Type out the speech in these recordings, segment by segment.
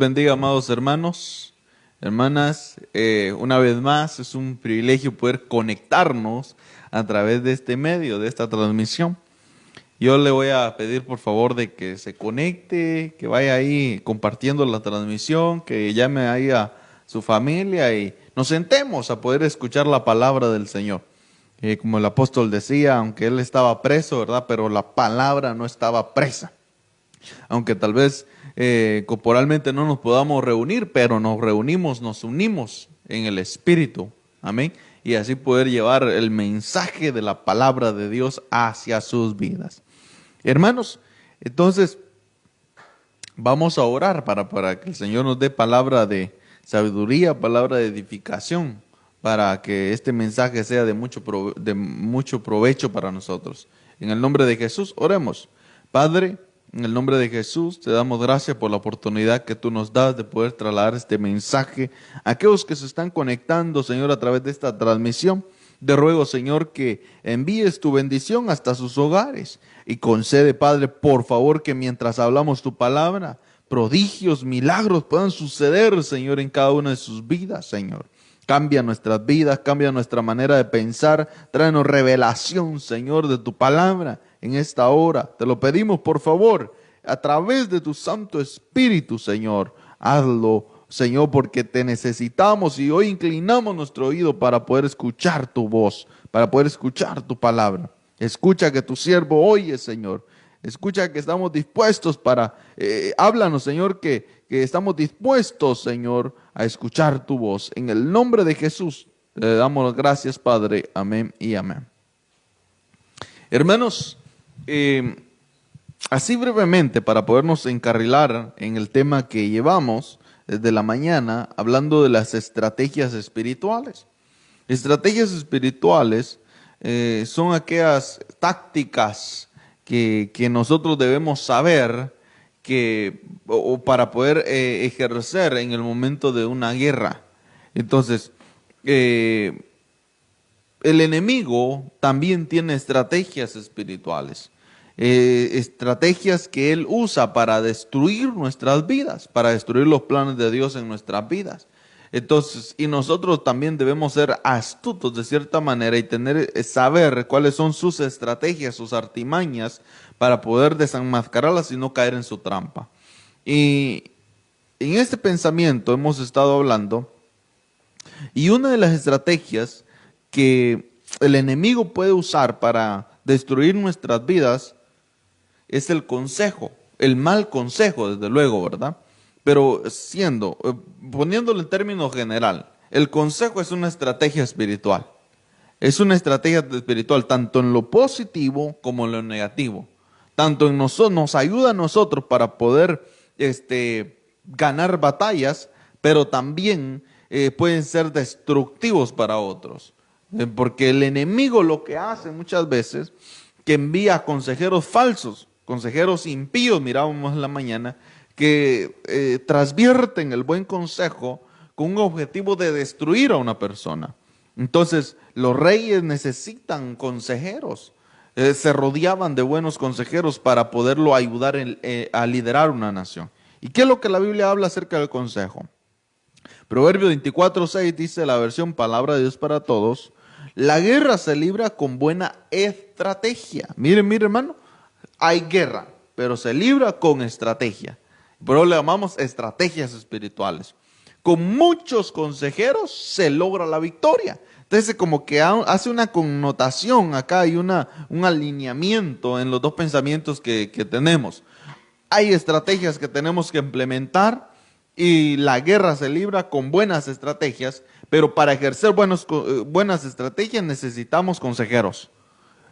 Bendiga, amados hermanos, hermanas. Una vez más es un privilegio poder conectarnos a través de este medio, de esta transmisión. Yo le voy a pedir por favor de que se conecte, que vaya ahí compartiendo la transmisión, que llame ahí a su familia y nos sentemos a poder escuchar la palabra del Señor. Como el apóstol decía, aunque él estaba preso, ¿verdad? Pero la palabra no estaba presa. Aunque tal vez corporalmente no nos podamos reunir, pero nos reunimos, nos unimos en el Espíritu. Amén. Y así poder llevar el mensaje de la palabra de Dios hacia sus vidas. Hermanos, entonces vamos a orar para que el Señor nos dé palabra de sabiduría, palabra de edificación, para que este mensaje sea de mucho provecho para nosotros. En el nombre de Jesús, oremos. Padre, en el nombre de Jesús, te damos gracias por la oportunidad que tú nos das de poder trasladar este mensaje a aquellos que se están conectando, Señor, a través de esta transmisión. Te ruego, Señor, que envíes tu bendición hasta sus hogares y concede, Padre, por favor, que mientras hablamos tu palabra, prodigios, milagros puedan suceder, Señor, en cada una de sus vidas, Señor. Cambia nuestras vidas, cambia nuestra manera de pensar, tráenos revelación, Señor, de tu palabra en esta hora. Te lo pedimos, por favor, a través de tu Santo Espíritu, Señor. Hazlo, Señor, porque te necesitamos y hoy inclinamos nuestro oído para poder escuchar tu voz, para poder escuchar tu palabra. Escucha que tu siervo oye, Señor. Escucha que estamos dispuestos háblanos, Señor, que estamos dispuestos, Señor, a escuchar tu voz. En el nombre de Jesús, te damos gracias, Padre. Amén y amén. Hermanos, así brevemente, para podernos encarrilar en el tema que llevamos desde la mañana, hablando de las estrategias espirituales. Estrategias espirituales son aquellas tácticas que nosotros debemos saber para poder ejercer en el momento de una guerra. Entonces, el enemigo también tiene estrategias espirituales, estrategias que él usa para destruir nuestras vidas, para destruir los planes de Dios en nuestras vidas. Entonces, y nosotros también debemos ser astutos de cierta manera y saber cuáles son sus estrategias, sus artimañas, para poder desenmascararlas y no caer en su trampa. Y en este pensamiento hemos estado hablando, y una de las estrategias que el enemigo puede usar para destruir nuestras vidas es el consejo, el mal consejo, desde luego, ¿verdad? Pero poniéndolo en términos general, el consejo es una estrategia espiritual. Es una estrategia espiritual tanto en lo positivo como en lo negativo. Tanto en nos ayuda a nosotros para poder ganar batallas, pero también pueden ser destructivos para otros. Porque el enemigo lo que hace muchas veces, que envía consejeros falsos, consejeros impíos, mirábamos en la mañana, que transvierten el buen consejo con un objetivo de destruir a una persona. Entonces, los reyes necesitan consejeros. Se rodeaban de buenos consejeros para poderlo ayudar a liderar una nación. ¿Y qué es lo que la Biblia habla acerca del consejo? Proverbio 24:6 dice la versión Palabra de Dios para Todos: la guerra se libra con buena estrategia. Miren, hermano, hay guerra, pero se libra con estrategia. Pero le llamamos estrategias espirituales. Con muchos consejeros se logra la victoria. Entonces, como que hace una connotación acá, hay un alineamiento en los dos pensamientos que tenemos. Hay estrategias que tenemos que implementar y la guerra se libra con buenas estrategias, pero para ejercer buenas estrategias necesitamos consejeros.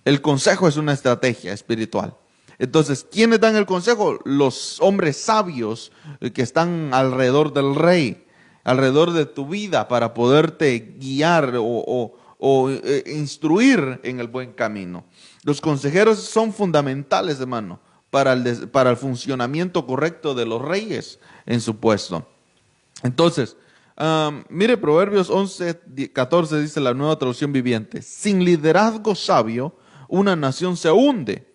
El consejo es una estrategia espiritual. Entonces, ¿quiénes dan el consejo? Los hombres sabios que están alrededor del rey, alrededor de tu vida, para poderte guiar o instruir en el buen camino. Los consejeros son fundamentales, hermano, para el funcionamiento correcto de los reyes en su puesto. Entonces, mire, Proverbios 11:14 dice la Nueva Traducción Viviente: sin liderazgo sabio, una nación se hunde.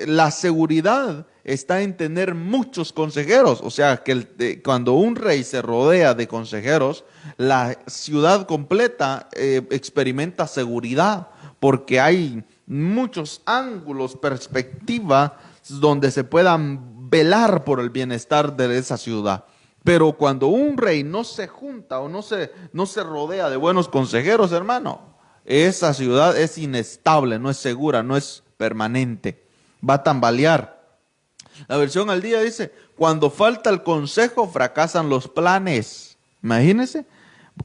La seguridad está en tener muchos consejeros. O sea, que cuando un rey se rodea de consejeros, la ciudad completa experimenta seguridad, porque hay muchos ángulos, perspectivas, donde se puedan velar por el bienestar de esa ciudad. Pero cuando un rey no se junta o no se rodea de buenos consejeros, hermano, esa ciudad es inestable, no es segura, no es permanente, va a tambalear. La versión al día dice, cuando falta el consejo, fracasan los planes. Imagínense,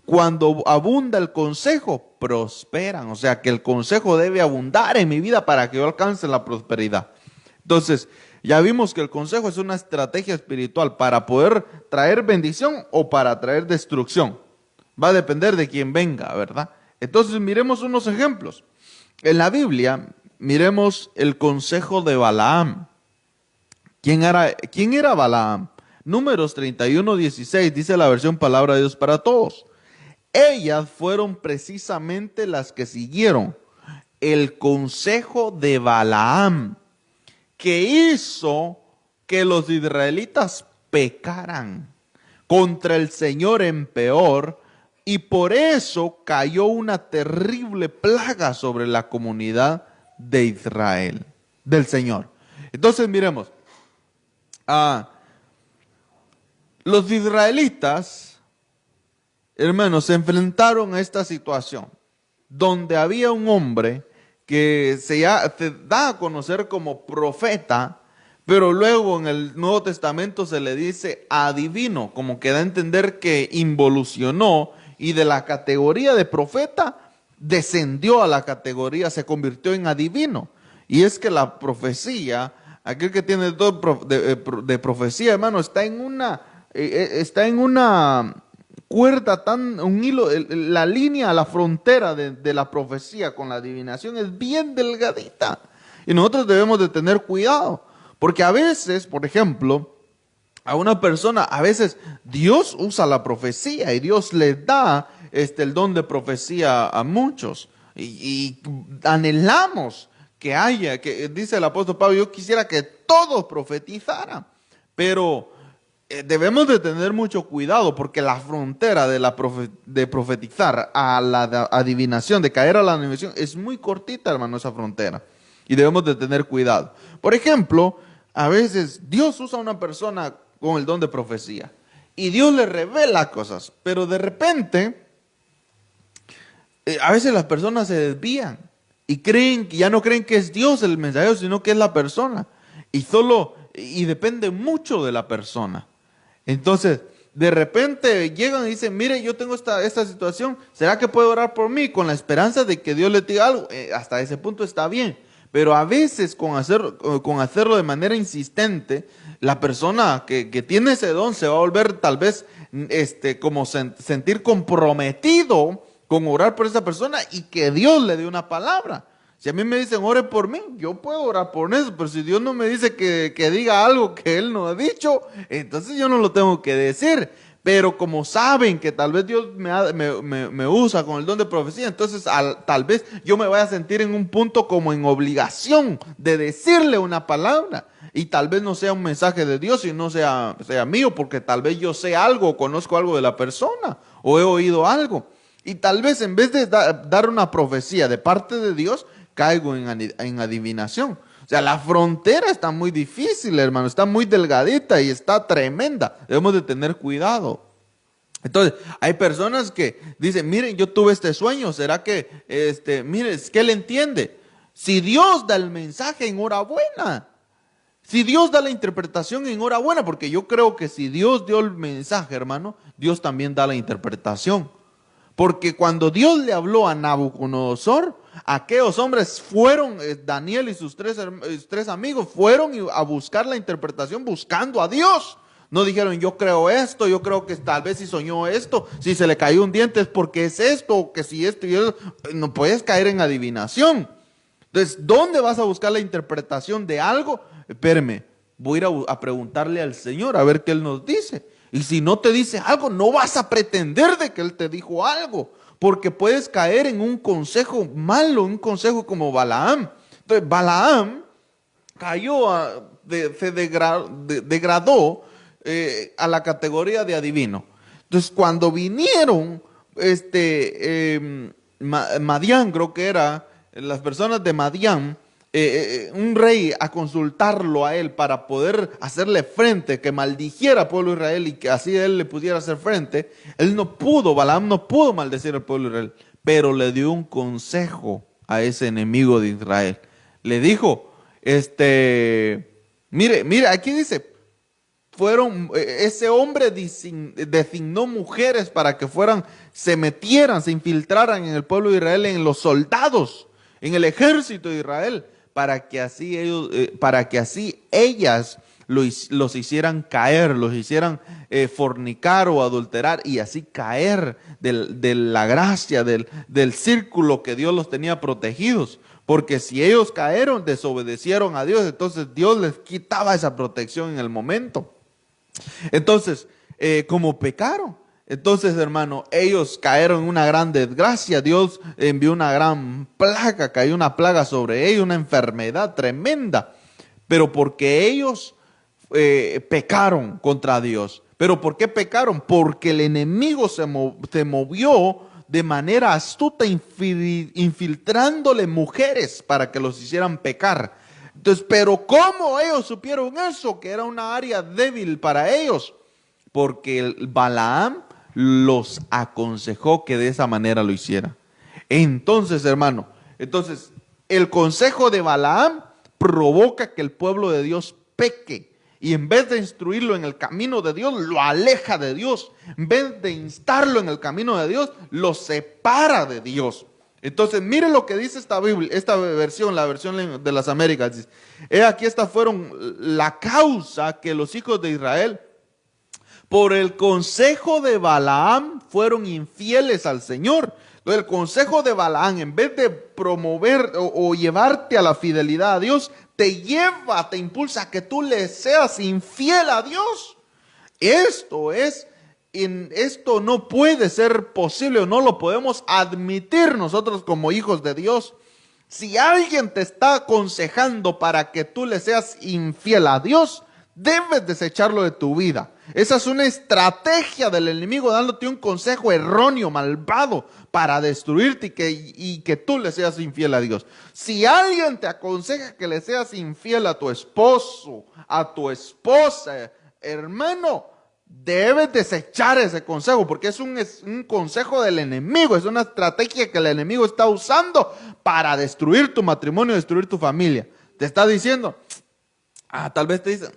cuando abunda el consejo, prosperan. O sea, que el consejo debe abundar en mi vida para que yo alcance la prosperidad. Entonces, ya vimos que el consejo es una estrategia espiritual para poder traer bendición o para traer destrucción. Va a depender de quién venga, ¿verdad? Entonces, miremos unos ejemplos. En la Biblia, miremos el consejo de Balaam. ¿Quién era Balaam? Números 31:16 dice la versión Palabra de Dios para Todos. Ellas fueron precisamente las que siguieron el consejo de Balaam, que hizo que los israelitas pecaran contra el Señor en peor, y por eso cayó una terrible plaga sobre la comunidad de Israel, del Señor. Entonces miremos, los israelitas, hermanos, se enfrentaron a esta situación donde había un hombre que se da a conocer como profeta, pero luego en el Nuevo Testamento se le dice adivino, como que da a entender que involucionó y de la categoría de profeta descendió a la categoría, se convirtió en adivino. Y es que la profecía, aquel que tiene don de profecía, hermano, está en una cuerda un hilo, la línea, la frontera de la profecía con la adivinación es bien delgadita. Y nosotros debemos de tener cuidado, porque a veces, por ejemplo, a una persona, a veces Dios usa la profecía y Dios le da el don de profecía a muchos. Y anhelamos que dice el apóstol Pablo, yo quisiera que todos profetizaran, pero debemos de tener mucho cuidado, porque la frontera de profetizar a la adivinación, de caer a la adivinación, es muy cortita, hermano, esa frontera. Y debemos de tener cuidado. Por ejemplo, a veces Dios usa a una persona con el don de profecía y Dios le revela cosas, pero de repente, a veces las personas se desvían y ya no creen que es Dios el mensajero, sino que es la persona. Y depende mucho de la persona. Entonces, de repente llegan y dicen, mire, yo tengo esta situación, ¿será que puede orar por mí? Con la esperanza de que Dios le diga algo. Hasta ese punto está bien. Pero a veces con hacerlo de manera insistente, la persona que tiene ese don se va a volver tal vez como sentir comprometido con orar por esa persona y que Dios le dé una palabra. Si a mí me dicen, ore por mí, yo puedo orar por eso, pero si Dios no me dice que diga algo que Él no ha dicho, entonces yo no lo tengo que decir. Pero como saben que tal vez Dios me usa con el don de profecía, entonces tal vez yo me vaya a sentir en un punto como en obligación de decirle una palabra. Y tal vez no sea un mensaje de Dios y no sea mío, porque tal vez yo sé algo, o conozco algo de la persona, o he oído algo. Y tal vez en vez de dar una profecía de parte de Dios, caigo en adivinación. O sea, la frontera está muy difícil, hermano, está muy delgadita y está tremenda. Debemos de tener cuidado. Entonces, hay personas que dicen, miren, yo tuve este sueño, ¿será que, mire, es que él entiende? Si Dios da el mensaje, enhorabuena. Si Dios da la interpretación, enhorabuena, porque yo creo que si Dios dio el mensaje, hermano, Dios también da la interpretación. Porque cuando Dios le habló a Nabucodonosor, aquellos hombres fueron, Daniel y sus tres amigos, fueron a buscar la interpretación buscando a Dios. No dijeron, yo creo esto, yo creo que tal vez si soñó esto, si se le cayó un diente es porque es esto, o que si esto y eso. No puedes caer en adivinación. Entonces, ¿dónde vas a buscar la interpretación de algo? Espérame, voy a ir a preguntarle al Señor a ver qué Él nos dice. Y si no te dice algo, no vas a pretender de que Él te dijo algo, porque puedes caer en un consejo malo, un consejo como Balaam. Entonces, Balaam degradó a la categoría de adivino. Entonces, cuando vinieron, Madián, creo que era, las personas de Madián, un rey a consultarlo a él para poder hacerle frente, que maldijera al pueblo de Israel y que así él le pudiera hacer frente, Balaam no pudo maldecir al pueblo de Israel, pero le dio un consejo a ese enemigo de Israel. Le dijo, mire, aquí dice, ese hombre designó mujeres para que se metieran, se infiltraran en el pueblo de Israel, en los soldados, en el ejército de Israel, para que así ellas los hicieran caer, los hicieran fornicar o adulterar y así caer de la gracia, del círculo que Dios los tenía protegidos. Porque si ellos cayeron, desobedecieron a Dios, entonces Dios les quitaba esa protección en el momento. Entonces, como pecaron, entonces, hermano, ellos cayeron en una gran desgracia. Dios envió una gran plaga, cayó una plaga sobre ellos, una enfermedad tremenda. Pero porque ellos pecaron contra Dios. ¿Pero por qué pecaron? Porque el enemigo se movió de manera astuta, infiltrándole mujeres para que los hicieran pecar. Entonces, pero ¿cómo ellos supieron eso? Que era una área débil para ellos. Porque Balaam los aconsejó que de esa manera lo hiciera. Entonces, hermano, el consejo de Balaam provoca que el pueblo de Dios peque. Y en vez de instruirlo en el camino de Dios, lo aleja de Dios. En vez de instarlo en el camino de Dios, lo separa de Dios. Entonces, mire lo que dice esta Biblia, la versión de las Américas. Dice, aquí estas fueron la causa que los hijos de Israel, por el consejo de Balaam, fueron infieles al Señor. Entonces, el consejo de Balaam, en vez de promover o llevarte a la fidelidad a Dios, te impulsa a que tú le seas infiel a Dios. Esto no puede ser posible o no lo podemos admitir nosotros como hijos de Dios. Si alguien te está aconsejando para que tú le seas infiel a Dios, debes desecharlo de tu vida. Esa es una estrategia del enemigo dándote un consejo erróneo, malvado, para destruirte y que tú le seas infiel a Dios. Si alguien te aconseja que le seas infiel a tu esposo, a tu esposa, hermano, debes desechar ese consejo, porque es un consejo del enemigo, es una estrategia que el enemigo está usando para destruir tu matrimonio, destruir tu familia. Te está diciendo, tal vez te dice,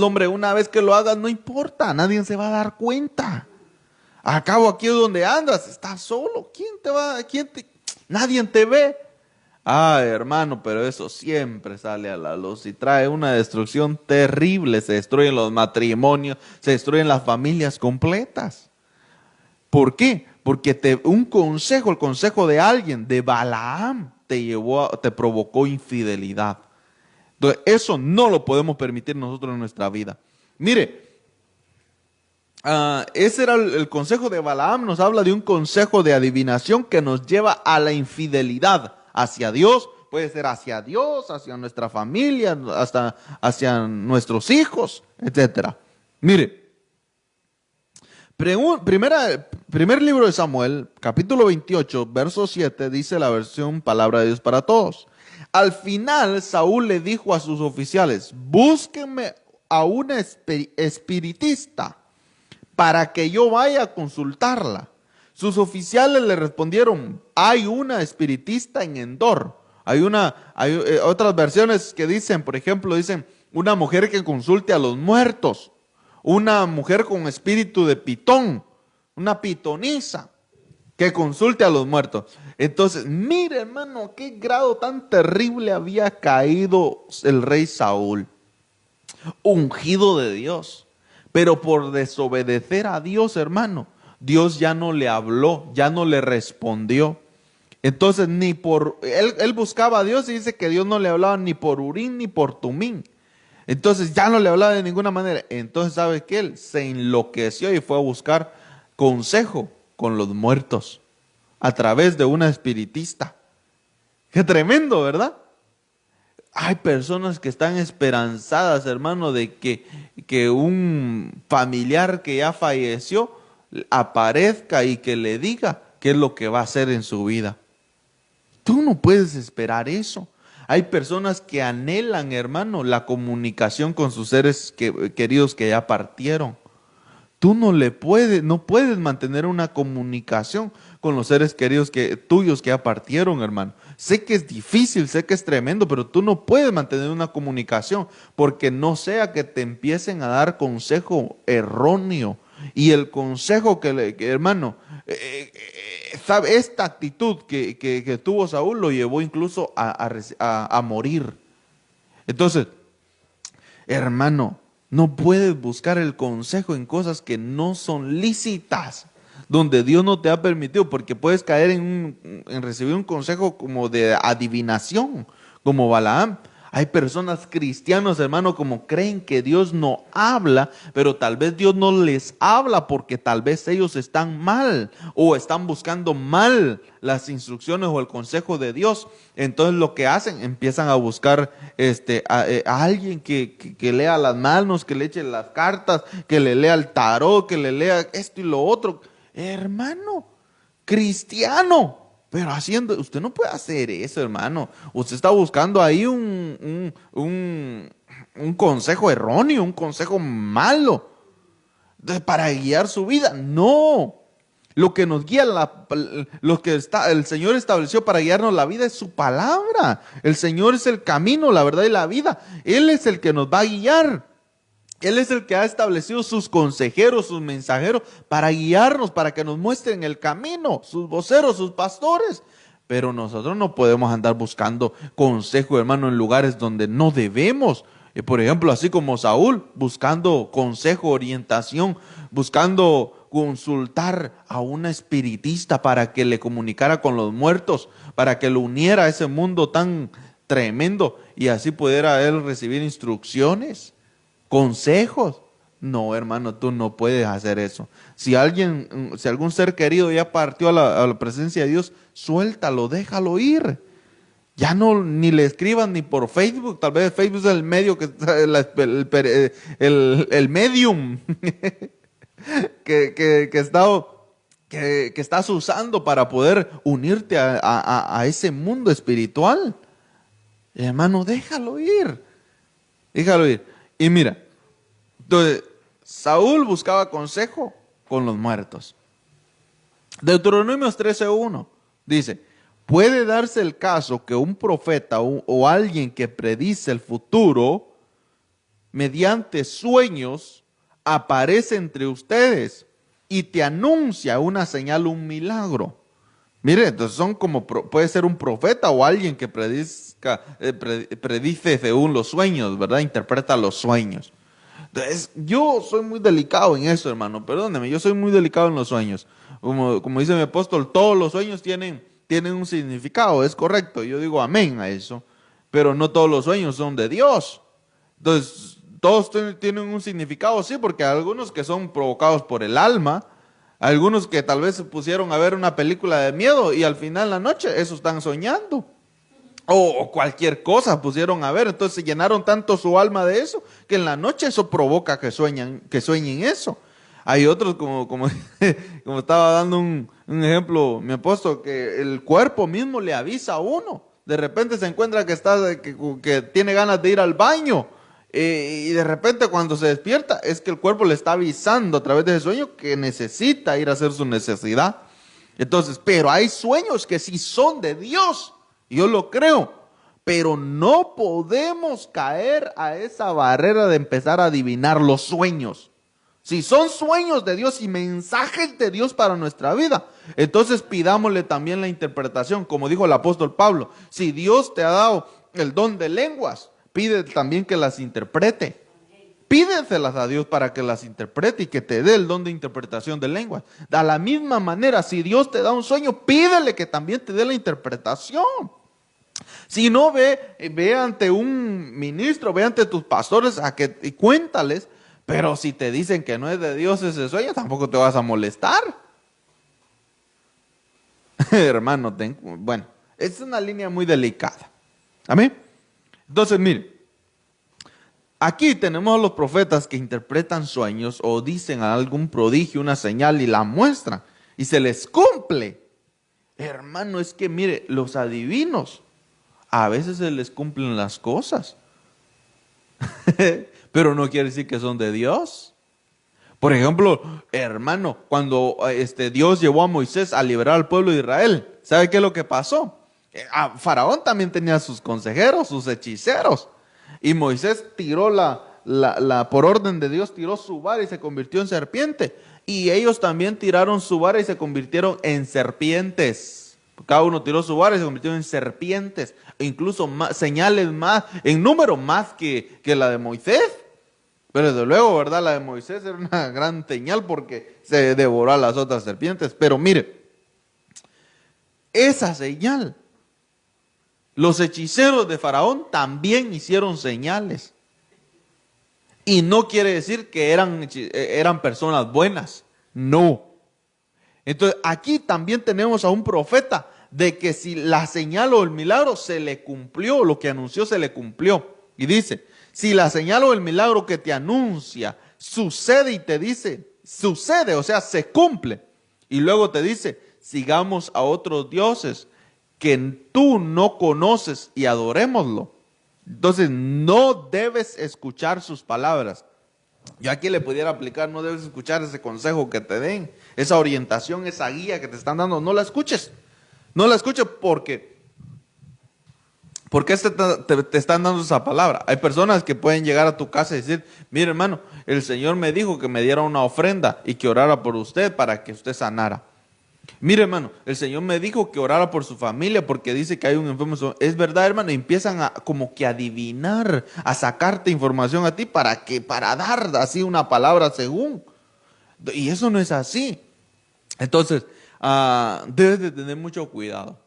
hombre, una vez que lo hagas no importa, nadie se va a dar cuenta. Al cabo aquí es donde andas, estás solo, nadie te ve. Hermano, pero eso siempre sale a la luz y trae una destrucción terrible. Se destruyen los matrimonios, se destruyen las familias completas. ¿Por qué? Porque el consejo de alguien, de Balaam, te provocó infidelidad. Entonces, eso no lo podemos permitir nosotros en nuestra vida. Mire, ese era el consejo de Balaam. Nos habla de un consejo de adivinación que nos lleva a la infidelidad hacia Dios. Puede ser hacia Dios, hacia nuestra familia, hasta hacia nuestros hijos, etc. Mire, primer libro de Samuel, capítulo 28, verso 7, dice la versión Palabra de Dios para Todos. Al final, Saúl le dijo a sus oficiales, búsquenme a una espiritista para que yo vaya a consultarla. Sus oficiales le respondieron, hay una espiritista en Endor. Hay otras versiones que dicen, por ejemplo, dicen, una mujer que consulte a los muertos, una mujer con espíritu de pitón, una pitonisa que consulte a los muertos. Entonces, mire, hermano, a qué grado tan terrible había caído el rey Saúl, ungido de Dios. Pero por desobedecer a Dios, hermano, Dios ya no le habló, ya no le respondió. Entonces, él buscaba a Dios y dice que Dios no le hablaba ni por Urín ni por Tumín. Entonces, ya no le hablaba de ninguna manera. Entonces, ¿sabe qué? Él se enloqueció y fue a buscar consejo con los muertos a través de una espiritista. Qué tremendo, ¿verdad? hay personas que están esperanzadas, hermano, de que un familiar que ya falleció aparezca y que le diga qué es lo que va a hacer en su vida. Tú no puedes esperar eso. Hay personas que anhelan, hermano, la comunicación con sus seres queridos que ya partieron. Tú no puedes mantener una comunicación con los seres queridos tuyos que ya partieron, hermano. Sé que es difícil, sé que es tremendo, pero tú no puedes mantener una comunicación porque no sea que te empiecen a dar consejo erróneo. Y el consejo hermano, sabe, esta actitud que tuvo Saúl lo llevó incluso a morir. Entonces, hermano, no puedes buscar el consejo en cosas que no son lícitas, donde Dios no te ha permitido, porque puedes caer en recibir un consejo como de adivinación, como Balaam. Hay personas cristianos, hermano, como creen que Dios no habla, pero tal vez Dios no les habla porque tal vez ellos están mal o están buscando mal las instrucciones o el consejo de Dios. Entonces lo que hacen, empiezan a buscar a alguien que lea las manos, que le eche las cartas, que le lea el tarot, que le lea esto y lo otro. Hermano, cristiano. Pero usted no puede hacer eso, hermano. Usted está buscando ahí un consejo erróneo, un consejo malo para guiar su vida. No. Lo que nos guía, el Señor estableció para guiarnos la vida es su palabra. El Señor es el camino, la verdad y la vida. Él es el que nos va a guiar. Él es el que ha establecido sus consejeros, sus mensajeros, para guiarnos, para que nos muestren el camino, sus voceros, sus pastores. Pero nosotros no podemos andar buscando consejo, hermano, en lugares donde no debemos. Por ejemplo, así como Saúl, buscando consejo, orientación, buscando consultar a un espiritista para que le comunicara con los muertos, para que lo uniera a ese mundo tan tremendo y así pudiera él recibir instrucciones. Consejos. No, hermano, tú no puedes hacer eso. Si algún ser querido ya partió a la presencia de Dios, suéltalo, déjalo ir. Ya no, ni le escriban ni por Facebook. Tal vez Facebook es el medio el medium que estás usando para poder unirte a ese mundo espiritual. Hermano, déjalo ir. Déjalo ir. Y mira, entonces, Saúl buscaba consejo con los muertos. Deuteronomios 13:1 dice, puede darse el caso que un profeta o alguien que predice el futuro mediante sueños aparece entre ustedes y te anuncia una señal, un milagro. Mire, entonces puede ser un profeta o alguien que predice según los sueños, ¿verdad? Interpreta los sueños. Entonces, yo soy muy delicado en eso, hermano, perdóneme, yo soy muy delicado en los sueños. Como dice mi apóstol, todos los sueños tienen un significado, es correcto, yo digo amén a eso, pero no todos los sueños son de Dios. Entonces, todos tienen un significado, sí, porque hay algunos que son provocados por el alma, algunos que tal vez se pusieron a ver una película de miedo y al final de la noche eso están soñando. O cualquier cosa pusieron a ver, entonces se llenaron tanto su alma de eso, que en la noche eso provoca que sueñen eso. Hay otros, como estaba dando un ejemplo, mi apóstol, que el cuerpo mismo le avisa a uno. De repente se encuentra que tiene ganas de ir al baño. Y de repente cuando se despierta es que el cuerpo le está avisando a través de ese sueño que necesita ir a hacer su necesidad. Entonces, pero hay sueños que sí son de Dios. Yo lo creo, pero no podemos caer a esa barrera de empezar a adivinar los sueños. Si son sueños de Dios y mensajes de Dios para nuestra vida, entonces pidámosle también la interpretación, como dijo el apóstol Pablo. Si Dios te ha dado el don de lenguas, pide también que las interprete. Pídenselas a Dios para que las interprete y que te dé el don de interpretación de lenguas. De la misma manera, si Dios te da un sueño, pídele que también te dé la interpretación. Si no, ve ante un ministro, ve ante tus pastores y cuéntales, pero si te dicen que no es de Dios ese sueño, tampoco te vas a molestar. Hermano, bueno, es una línea muy delicada. Amén. Entonces, mire, aquí tenemos a los profetas que interpretan sueños o dicen algún prodigio, una señal y la muestran y se les cumple. Hermano, es que mire, los adivinos a veces se les cumplen las cosas, pero no quiere decir que son de Dios. Por ejemplo, hermano, cuando Dios llevó a Moisés a liberar al pueblo de Israel, ¿sabe qué es lo que pasó? Faraón también tenía sus consejeros, sus hechiceros. Y Moisés tiró por orden de Dios, tiró su vara y se convirtió en serpiente. Y ellos también tiraron su vara y se convirtieron en serpientes. Cada uno tiró su vara y se convirtió en serpientes. E incluso señales más, en número más que la de Moisés. Pero desde luego, ¿verdad? La de Moisés era una gran señal porque se devoró a las otras serpientes. Pero mire, esa señal, los hechiceros de Faraón también hicieron señales. Y no quiere decir que eran personas buenas. No. Entonces, aquí también tenemos a un profeta de que si la señal o el milagro se le cumplió, lo que anunció se le cumplió. Y dice, si la señal o el milagro que te anuncia sucede y te dice, sucede, o sea, se cumple. Y luego te dice, sigamos a otros dioses que tú no conoces y adorémoslo. Entonces, no debes escuchar sus palabras. Yo aquí le pudiera aplicar, no debes escuchar ese consejo que te den, esa orientación, esa guía que te están dando, no la escuches. No la escuches porque te están dando esa palabra. Hay personas que pueden llegar a tu casa y decir, mire hermano, el Señor me dijo que me diera una ofrenda y que orara por usted para que usted sanara. Mire hermano, el Señor me dijo que orara por su familia porque dice que hay un enfermo. Es verdad hermano, y empiezan a como que adivinar, a sacarte información a ti para dar así una palabra según. Y eso no es así. Entonces, debes de tener mucho cuidado.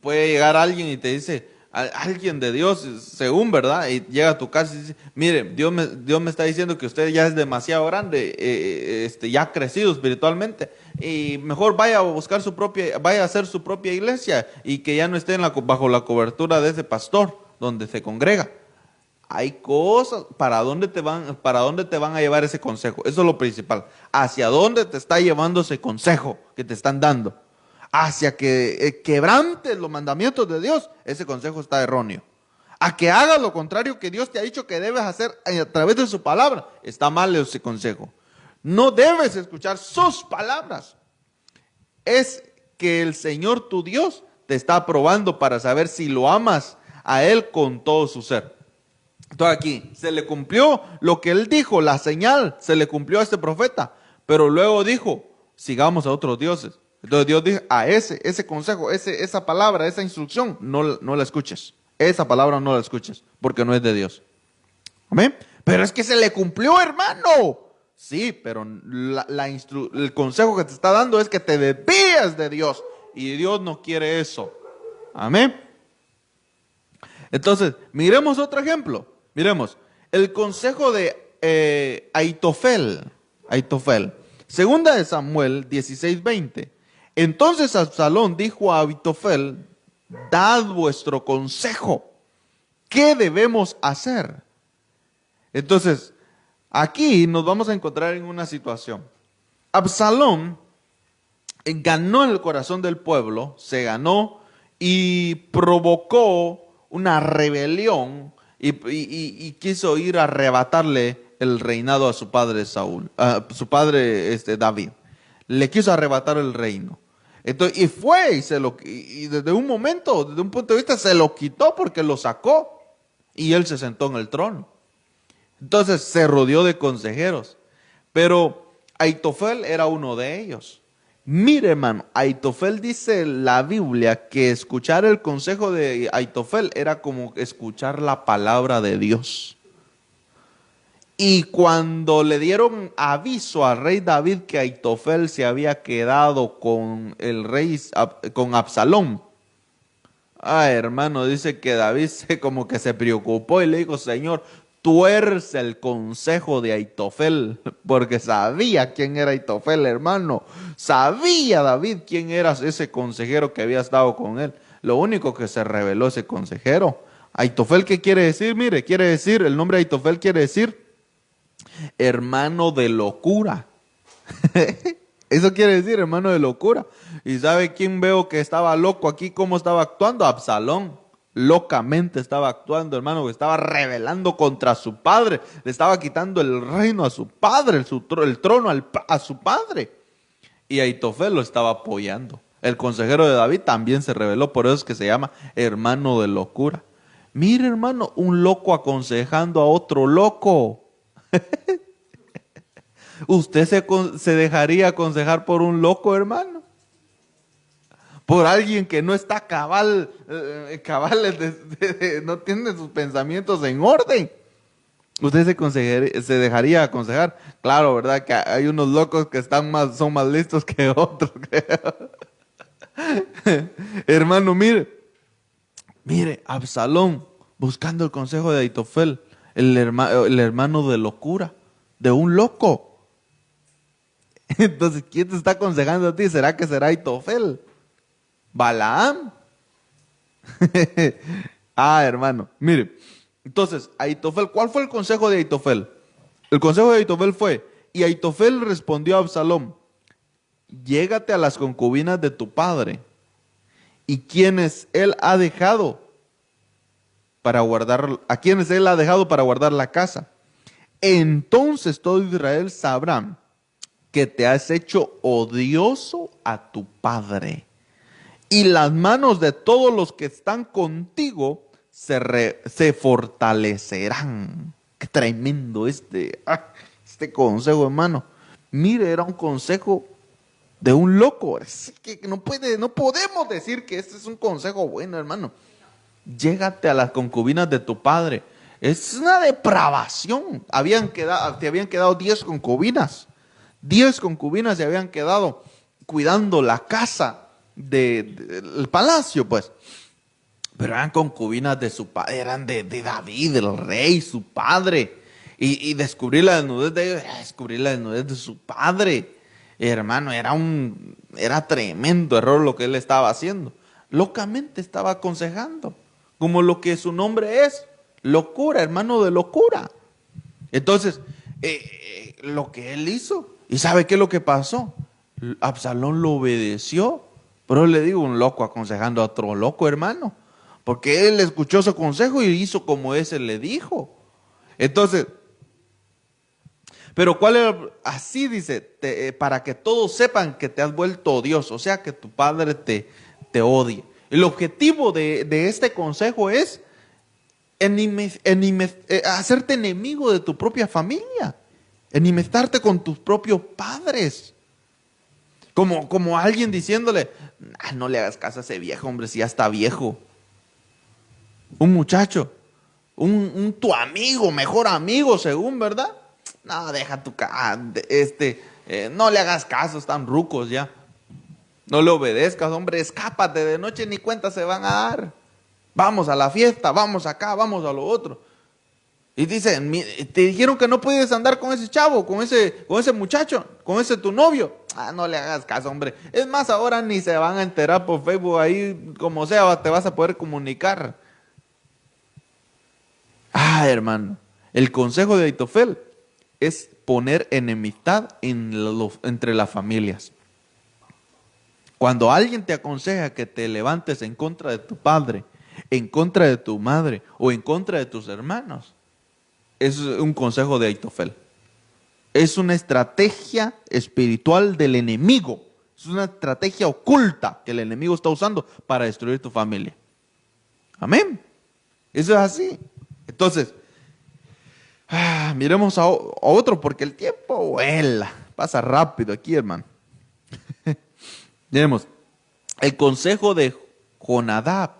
Puede llegar alguien y te dice, alguien de Dios, según, ¿verdad? Y llega a tu casa y dice, mire, Dios me está diciendo que usted ya es demasiado grande, ya ha crecido espiritualmente, y mejor vaya a buscar vaya a hacer su propia iglesia y que ya no esté bajo la cobertura de ese pastor donde se congrega. Hay cosas, ¿para dónde te van a llevar ese consejo? Eso es lo principal. ¿Hacia dónde te está llevando ese consejo que te están dando? Hacia que quebrantes los mandamientos de Dios, ese consejo está erróneo. A que hagas lo contrario que Dios te ha dicho que debes hacer a través de su palabra, está mal ese consejo. No debes escuchar sus palabras. Es que el Señor tu Dios te está probando para saber si lo amas a Él con todo su ser. Entonces aquí se le cumplió lo que él dijo, la señal se le cumplió a este profeta, pero luego dijo, sigamos a otros dioses. Entonces Dios dijo, a ese consejo, esa palabra, esa instrucción, no la escuches. Esa palabra no la escuches, porque no es de Dios. ¿Amén? Pero es que se le cumplió, hermano. Sí, pero el consejo que te está dando es que te desvíes de Dios, y Dios no quiere eso. Amén. Entonces, miremos otro ejemplo. Miremos, el consejo de Aitofel. Segunda de Samuel 16:20. Entonces Absalón dijo a Aitofel, dad vuestro consejo. ¿Qué debemos hacer? Entonces, aquí nos vamos a encontrar en una situación. Absalón ganó el corazón del pueblo, se ganó y provocó una rebelión y quiso ir a arrebatarle el reinado a su padre David. Le quiso arrebatar el reino. Entonces, y fue y desde un punto de vista se lo quitó porque lo sacó y él se sentó en el trono. Entonces se rodeó de consejeros, pero Aitofel era uno de ellos. Mire, hermano, Aitofel dice la Biblia que escuchar el consejo de Aitofel era como escuchar la palabra de Dios. Y cuando le dieron aviso al rey David que Aitofel se había quedado con con Absalón, hermano, dice que David como que se preocupó y le dijo, Señor, tuerce el consejo de Aitofel, porque sabía quién era Aitofel, hermano. Sabía David quién era ese consejero que había estado con él. Lo único que se reveló ese consejero Aitofel, ¿qué quiere decir? Mire, quiere decir, el nombre Aitofel quiere decir hermano de locura. Eso quiere decir hermano de locura. ¿Y sabe quién veo que estaba loco aquí? ¿Cómo estaba actuando? Absalón. Locamente estaba actuando, hermano, que estaba rebelando contra su padre. Le estaba quitando el reino a su padre, el trono a su padre. Y Aitofel lo estaba apoyando. El consejero de David también se rebeló, por eso es que se llama hermano de locura. Mire, hermano, un loco aconsejando a otro loco. ¿Usted se dejaría aconsejar por un loco, hermano? Por alguien que no está cabal, no tiene sus pensamientos en orden. ¿Usted se dejaría aconsejar? Claro, ¿verdad? Que hay unos locos que son más listos que otros, creo. Hermano, mire, Absalón buscando el consejo de Aitofel, el hermano de locura, de un loco. Entonces, ¿quién te está aconsejando a ti? ¿Será que será Aitofel? ¿Balaam? Hermano, mire. Entonces, Aitofel, ¿cuál fue el consejo de Aitofel? El consejo de Aitofel fue, y Aitofel respondió a Absalom, llégate a las concubinas de tu padre, y a quienes él ha dejado para guardar la casa. Entonces todo Israel sabrá que te has hecho odioso a tu padre, y las manos de todos los que están contigo se fortalecerán. Qué tremendo este consejo, hermano. Mire, era un consejo de un loco. Es que no podemos decir que este es un consejo bueno, hermano. Llégate a las concubinas de tu padre. Es una depravación. Te habían quedado 10 concubinas. 10 concubinas se habían quedado cuidando la casa del palacio, pues. Pero eran concubinas de su padre, eran de David, el rey, su padre. Y descubrir la desnudez de ellos era descubrir la desnudez de su padre. Hermano, era tremendo error lo que él estaba haciendo. Locamente estaba aconsejando, como lo que su nombre es, locura, hermano de locura. Entonces, lo que él hizo, ¿y sabe qué es lo que pasó? Absalón lo obedeció, pero le digo, un loco aconsejando a otro loco, hermano, porque él escuchó su consejo y hizo como ese le dijo. Entonces, pero ¿cuál era? Así dice, para que todos sepan que te has vuelto odioso, o sea, que tu padre te odie. El objetivo de este consejo es hacerte enemigo de tu propia familia, enemistarte con tus propios padres. Como alguien diciéndole, no le hagas caso a ese viejo, hombre, si ya está viejo. Un muchacho, tu amigo, mejor amigo, según, ¿verdad? No, deja no le hagas caso, están rucos ya. No le obedezcas, hombre, escápate, de noche ni cuenta se van a dar. Vamos a la fiesta, vamos acá, vamos a lo otro. Y dicen, te dijeron que no puedes andar con ese chavo, con ese muchacho, con ese tu novio. No le hagas caso, hombre. Es más, ahora ni se van a enterar por Facebook, ahí como sea, te vas a poder comunicar. Hermano, el consejo de Aitofel es poner enemistad entre las familias. Cuando alguien te aconseja que te levantes en contra de tu padre, en contra de tu madre o en contra de tus hermanos, es un consejo de Aitofel. Es una estrategia espiritual del enemigo. Es una estrategia oculta que el enemigo está usando para destruir tu familia. Amén. Eso es así. Entonces, miremos a otro porque el tiempo vuela. Pasa rápido aquí, hermano. Miremos. El consejo de Jonadab.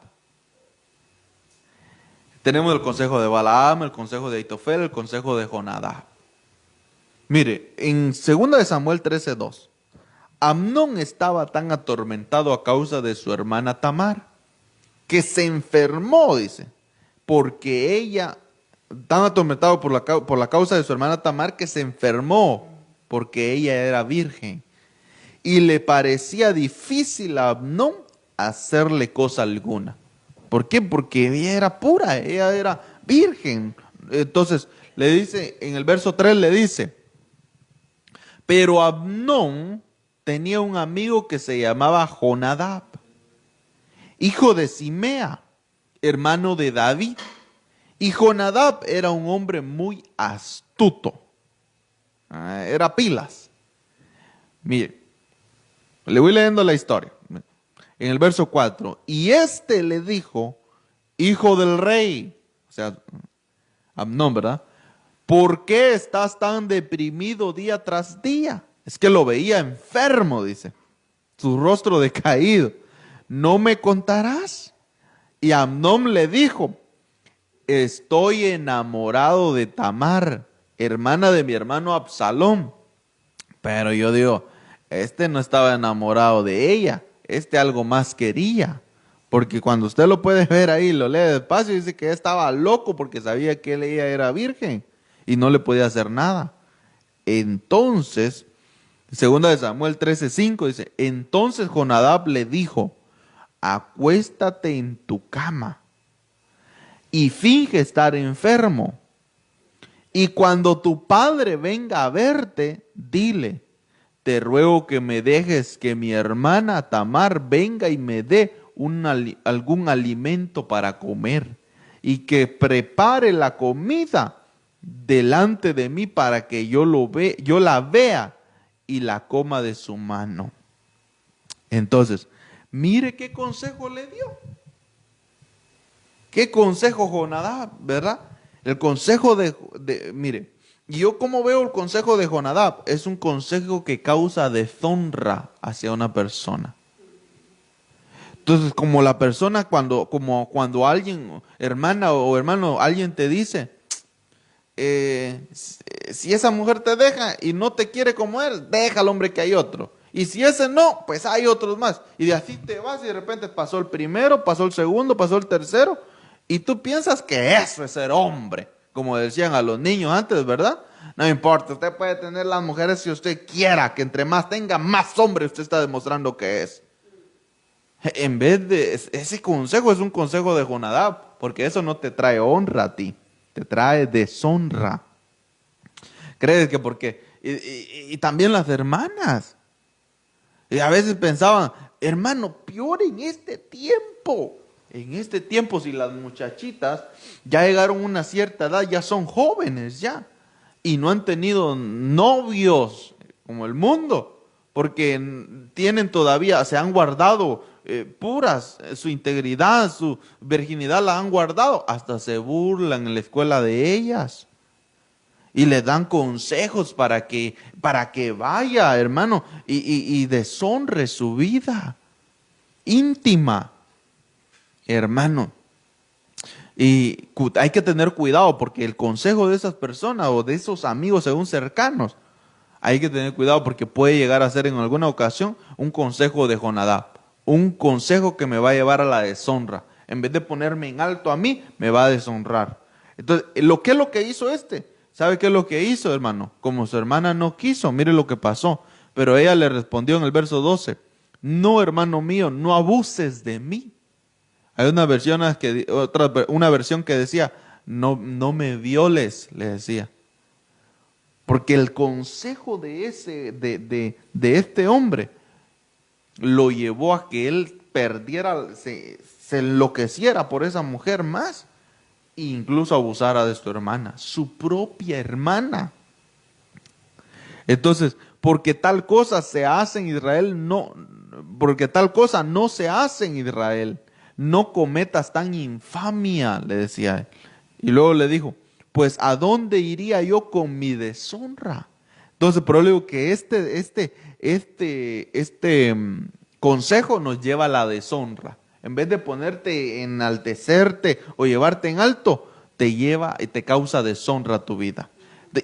Tenemos el consejo de Balaam, el consejo de Aitofel, el consejo de Jonadab. Mire, en 2 Samuel 13:2, Amnón estaba tan atormentado a causa de su hermana Tamar, que se enfermó, dice, porque ella, tan atormentado por la causa de su hermana Tamar, que se enfermó, porque ella era virgen, y le parecía difícil a Amnón hacerle cosa alguna. ¿Por qué? Porque ella era pura, ella era virgen. Entonces le dice, en el verso 3 le dice, pero Amnón tenía un amigo que se llamaba Jonadab, hijo de Simea, hermano de David. Y Jonadab era un hombre muy astuto. Era pilas. Mire, le voy leyendo la historia. En el verso 4, y este le dijo, hijo del rey, o sea, Amnón, ¿verdad? ¿Por qué estás tan deprimido día tras día? Es que lo veía enfermo, dice, su rostro decaído. ¿No me contarás? Y Amnón le dijo, estoy enamorado de Tamar, hermana de mi hermano Absalón. Pero yo digo, este no estaba enamorado de ella, este algo más quería. Porque cuando usted lo puede ver ahí, lo lee despacio, dice que estaba loco porque sabía que ella era virgen y no le podía hacer nada. Entonces, segunda de Samuel 13:5 dice, entonces Jonadab le dijo, acuéstate en tu cama y finge estar enfermo. Y cuando tu padre venga a verte, dile, te ruego que me dejes que mi hermana Tamar venga y me dé algún alimento para comer y que prepare la comida delante de mí para que yo la vea y la coma de su mano. Entonces, mire qué consejo le dio. Qué consejo Jonadab, ¿verdad? El consejo mire, yo como veo el consejo de Jonadab, es un consejo que causa deshonra hacia una persona. Entonces, como la persona como cuando alguien, hermana o hermano, alguien te dice, si esa mujer te deja y no te quiere como él, deja al hombre que hay otro. Y si ese no, pues hay otros más. Y de así te vas y de repente pasó el primero, pasó el segundo, pasó el tercero. Y tú piensas que eso es ser hombre, como decían a los niños antes, ¿verdad? No importa, usted puede tener las mujeres si usted quiera, que entre más tenga, más hombre usted está demostrando que es. En vez de, ese consejo es un consejo de Jonadab, porque eso no te trae honra a ti, te trae deshonra. ¿Crees que porque? Y también las hermanas. Y a veces pensaban, hermano, peor en este tiempo. En este tiempo, si las muchachitas ya llegaron a una cierta edad, ya son jóvenes ya. Y no han tenido novios como el mundo. Porque tienen todavía, se han guardado puras, su integridad, su virginidad la han guardado. Hasta se burlan en la escuela de ellas. Y le dan consejos para que vaya, hermano, y deshonre su vida íntima, hermano. Y hay que tener cuidado porque el consejo de esas personas o de esos amigos según cercanos, hay que tener cuidado porque puede llegar a ser en alguna ocasión un consejo de Jonadab, un consejo que me va a llevar a la deshonra. En vez de ponerme en alto a mí, me va a deshonrar. Entonces, ¿qué es lo que hizo este? ¿Sabe qué es lo que hizo, hermano? Como su hermana no quiso, mire lo que pasó. Pero ella le respondió en el verso 12, no, hermano mío, no abuses de mí. Hay una versión que decía, no me violes, le decía. Porque el consejo de este hombre lo llevó a que él perdiera, se enloqueciera por esa mujer más. E incluso abusara de su hermana, su propia hermana. Entonces, porque tal cosa se hace en Israel, porque tal cosa no se hace en Israel, no cometas tan infamia, le decía él. Y luego le dijo, pues ¿a dónde iría yo con mi deshonra? Entonces, por eso le digo que consejo nos lleva a la deshonra. En vez de ponerte, enaltecerte o llevarte en alto, te lleva y te causa deshonra a tu vida.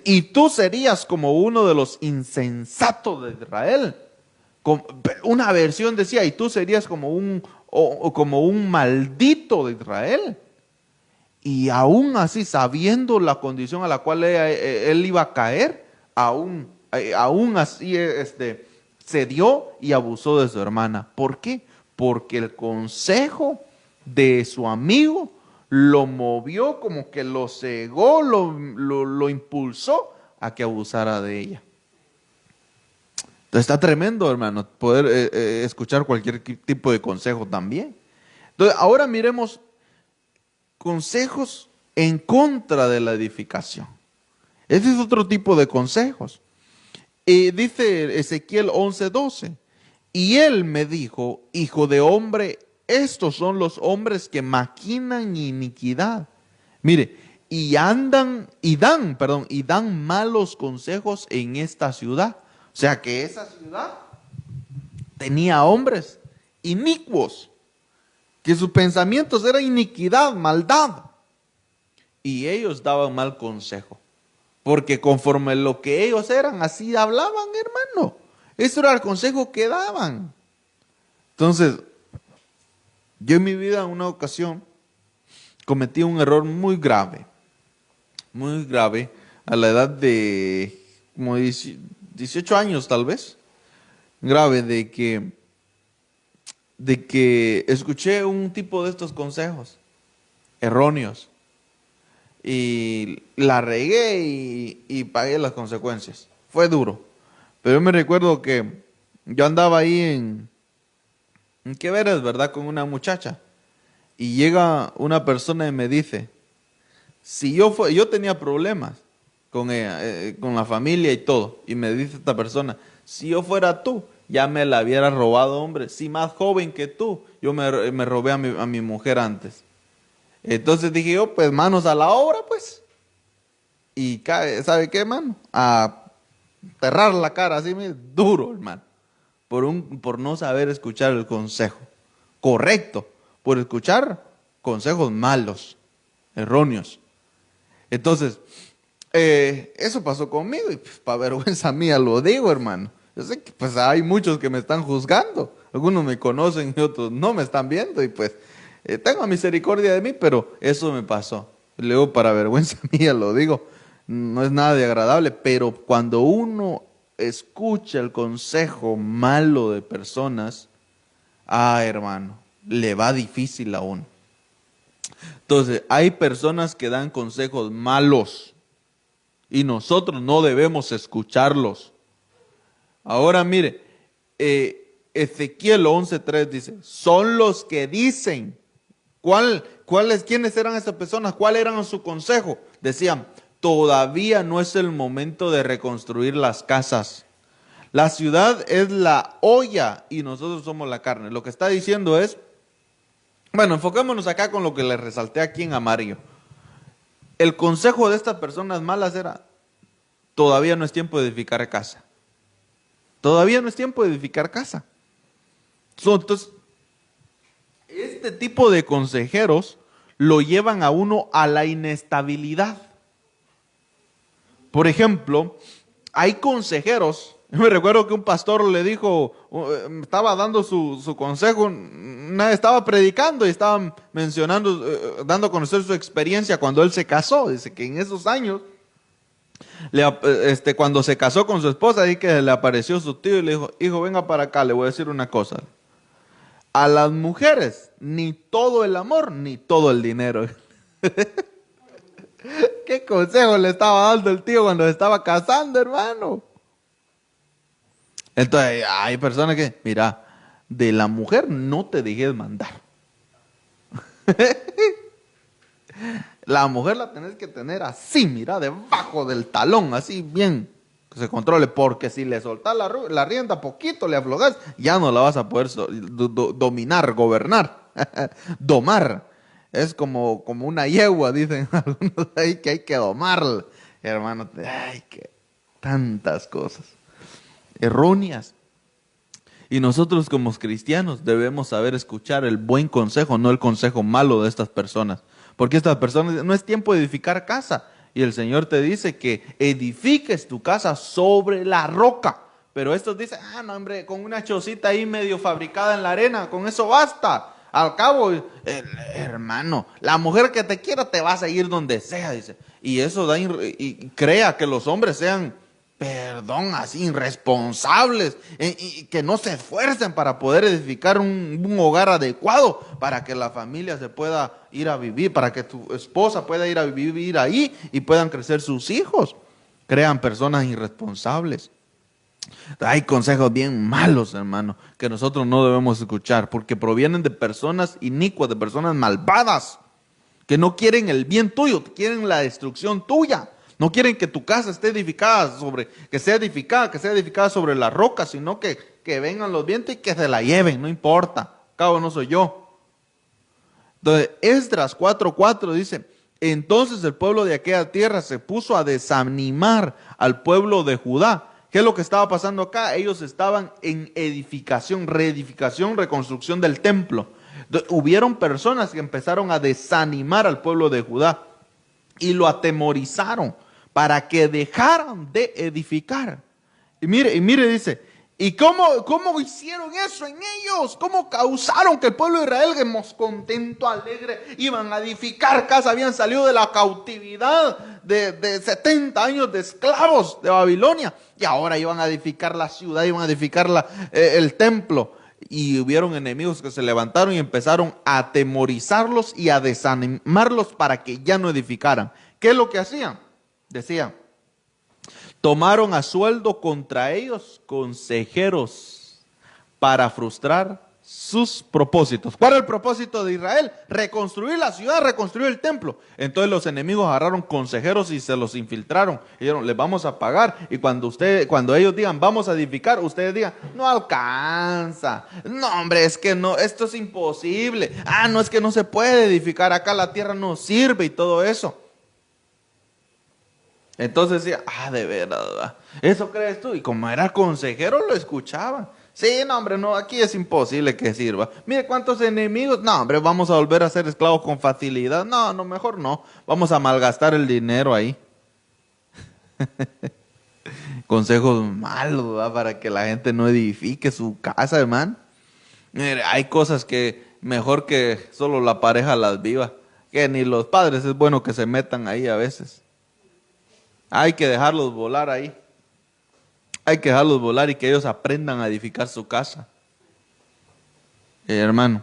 Y tú serías como uno de los insensatos de Israel. Una versión decía, y tú serías como un maldito de Israel. Y aún así, sabiendo la condición a la cual él iba a caer, aún así cedió y abusó de su hermana. ¿Por qué? Porque el consejo de su amigo lo movió, como que lo cegó, lo impulsó a que abusara de ella. Entonces está tremendo, hermano, poder escuchar cualquier tipo de consejo también. Entonces ahora miremos consejos en contra de la edificación. Ese es otro tipo de consejos. Dice Ezequiel 11:12, y él me dijo, hijo de hombre, estos son los hombres que maquinan iniquidad. Mire, y dan malos consejos en esta ciudad. O sea que esa ciudad tenía hombres inicuos, que sus pensamientos eran iniquidad, maldad. Y ellos daban mal consejo, porque conforme lo que ellos eran, así hablaban, hermano. Eso era el consejo que daban. Entonces, yo en mi vida en una ocasión cometí un error muy grave, a la edad de como 18 años tal vez, grave, de que escuché un tipo de estos consejos erróneos y la regué y pagué las consecuencias. Fue duro, pero yo me recuerdo que yo andaba ahí en qué veras, ¿verdad? Con una muchacha. Y llega una persona y me dice, si yo tenía problemas con ella, con la familia y todo. Y me dice esta persona, si yo fuera tú, ya me la hubiera robado, hombre. Si más joven que tú, yo me robé a mi mujer antes. Entonces dije yo, pues manos a la obra, pues. Y ¿sabe qué, hermano? A enterrar la cara así, duro, hermano. Por no saber escuchar el consejo correcto, por escuchar consejos malos, erróneos. Entonces, eso pasó conmigo y pues, para vergüenza mía lo digo, hermano. Yo sé que pues hay muchos que me están juzgando, algunos me conocen y otros no me están viendo y pues tengo misericordia de mí, pero eso me pasó. Luego para vergüenza mía lo digo, no es nada de agradable, pero cuando uno escucha el consejo malo de personas, hermano, le va difícil a uno. Entonces, hay personas que dan consejos malos y nosotros no debemos escucharlos. Ahora mire, Ezequiel 11:3 dice, son los que dicen, ¿quiénes eran esas personas? ¿Cuál era su consejo? Decían, todavía no es el momento de reconstruir las casas. La ciudad es la olla y nosotros somos la carne. Lo que está diciendo es, bueno, enfoquémonos acá con lo que le resalté aquí en amarillo. El consejo de estas personas malas era, todavía no es tiempo de edificar casa. Todavía no es tiempo de edificar casa. Entonces, este tipo de consejeros lo llevan a uno a la inestabilidad. Por ejemplo, hay consejeros. Yo me recuerdo que un pastor le dijo, estaba dando su consejo, estaba predicando y estaba mencionando, dando a conocer su experiencia cuando él se casó. Dice que en esos años, cuando se casó con su esposa, ahí que le apareció su tío y le dijo, hijo, venga para acá, le voy a decir una cosa. A las mujeres, ni todo el amor, ni todo el dinero. ¿Qué consejo le estaba dando el tío cuando se estaba casando, hermano? Entonces, hay personas que, mira, de la mujer no te dejes mandar. La mujer la tenés que tener así, mira, debajo del talón, así bien, que se controle, porque si le soltás la rienda poquito, le aflojas, ya no la vas a poder dominar, gobernar, domar. Es como una yegua, dicen algunos ahí, que hay que domarla. Hermano, ay, que tantas cosas erróneas. Y nosotros como cristianos debemos saber escuchar el buen consejo, no el consejo malo de estas personas. Porque estas personas, no es tiempo de edificar casa. Y el Señor te dice que edifiques tu casa sobre la roca. Pero estos dicen, no hombre, con una chocita ahí medio fabricada en la arena, con eso basta. Al cabo, hermano, la mujer que te quiera te va a seguir donde sea, dice. Y eso da y crea que los hombres sean perdón, así irresponsables, y que no se esfuercen para poder edificar un hogar adecuado para que la familia se pueda ir a vivir, para que tu esposa pueda ir a vivir ahí y puedan crecer sus hijos. Crean personas irresponsables. Hay consejos bien malos, hermano, que nosotros no debemos escuchar porque provienen de personas inicuas, de personas malvadas, que no quieren el bien tuyo, quieren la destrucción tuya. No quieren que tu casa esté edificada que sea edificada sobre la roca, sino que vengan los vientos y que se la lleven, no importa. Cabo no soy yo. Entonces, Esdras 4:4 dice: entonces el pueblo de aquella tierra se puso a desanimar al pueblo de Judá. ¿Qué es lo que estaba pasando acá? Ellos estaban en edificación, reedificación, reconstrucción del templo. Entonces, hubieron personas que empezaron a desanimar al pueblo de Judá y lo atemorizaron para que dejaran de edificar. Y mire, dice, ¿y cómo hicieron eso en ellos? ¿Cómo causaron que el pueblo de Israel, que contento, alegre, iban a edificar casa? Habían salido de la cautividad de 70 años de esclavos de Babilonia y ahora iban a edificar la ciudad, iban a edificar el templo. Y hubieron enemigos que se levantaron y empezaron a atemorizarlos y a desanimarlos para que ya no edificaran. ¿Qué es lo que hacían? Decían, tomaron a sueldo contra ellos consejeros para frustrar sus propósitos. ¿Cuál era el propósito de Israel? Reconstruir la ciudad, reconstruir el templo. Entonces los enemigos agarraron consejeros y se los infiltraron. Y dijeron, les vamos a pagar. Y cuando ellos digan, vamos a edificar, ustedes digan, no alcanza. No, hombre, es que no, esto es imposible. No, es que no se puede edificar. Acá la tierra no sirve y todo eso. Entonces decía, de veras, ¿eso crees tú? Y como era consejero, lo escuchaban. Sí, no, hombre, no, aquí es imposible que sirva. Mire cuántos enemigos. No, hombre, vamos a volver a ser esclavos con facilidad. No, mejor no. Vamos a malgastar el dinero ahí. Consejos malos, ¿verdad? Para que la gente no edifique su casa, hermano. Mire, hay cosas que mejor que solo la pareja las viva. Que ni los padres es bueno que se metan ahí a veces. Hay que dejarlos volar ahí. Hay que dejarlos volar y que ellos aprendan a edificar su casa. Hermano.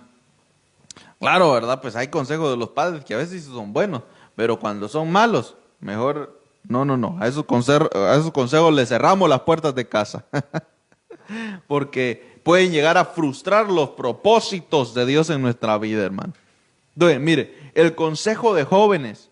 Claro, ¿verdad? Pues hay consejos de los padres que a veces son buenos, pero cuando son malos, mejor no. A esos consejos les cerramos las puertas de casa. Porque pueden llegar a frustrar los propósitos de Dios en nuestra vida, hermano. Entonces, mire, el consejo de jóvenes.